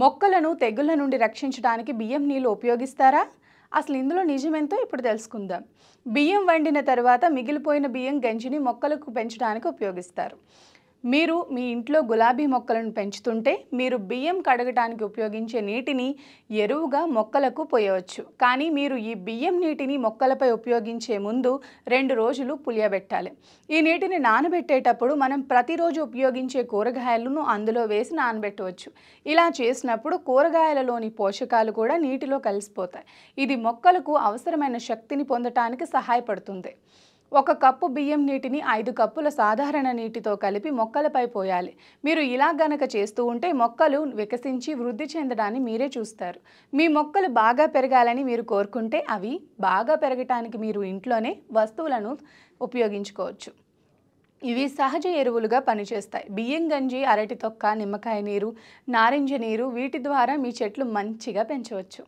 మొక్కలను తెగుళ్ల నుండి రక్షించడానికి బియ్యం నీళ్లు ఉపయోగిస్తారా? అసలు ఇందులో నిజమేంతో ఇప్పుడు తెలుసుకుందాం. బియ్యం వండిన తర్వాత మిగిలిపోయిన బియ్యం గంజిని మొక్కలకు పెంచడానికి ఉపయోగిస్తారు. మీరు మీ ఇంట్లో గులాబీ మొక్కలను పెంచుతుంటే మీరు బియ్యం కడగడానికి ఉపయోగించే నీటిని ఎరువుగా మొక్కలకు పోయవచ్చు. కానీ మీరు ఈ బియ్యం నీటిని మొక్కలపై ఉపయోగించే ముందు 2 రోజులు పులియబెట్టాలి. ఈ నీటిని నానబెట్టేటప్పుడు మనం ప్రతిరోజు ఉపయోగించే కూరగాయలను అందులో వేసి నానబెట్టవచ్చు. ఇలా చేసినప్పుడు కూరగాయలలోని పోషకాలు కూడా నీటిలో కలిసిపోతాయి. ఇది మొక్కలకు అవసరమైన శక్తిని పొందటానికి సహాయపడుతుంది. 1 కప్పు బియ్యం నీటిని 5 కప్పుల సాధారణ నీటితో కలిపి మొక్కలపై పోయాలి. మీరు ఇలా గనక చేస్తూ ఉంటే మొక్కలు వికసించి వృద్ధి చెందడాన్ని మీరే చూస్తారు. మీ మొక్కలు బాగా పెరగాలని మీరు కోరుకుంటే అవి బాగా పెరగటానికి మీరు ఇంట్లోనే వస్తువులను ఉపయోగించుకోవచ్చు. ఇవి సహజ ఎరువులుగా పనిచేస్తాయి. బియ్యం గంజి, అరటి తొక్క, నిమ్మకాయ నీరు, నారింజ నీరు వీటి ద్వారా మీ చెట్లు మంచిగా పెంచవచ్చు.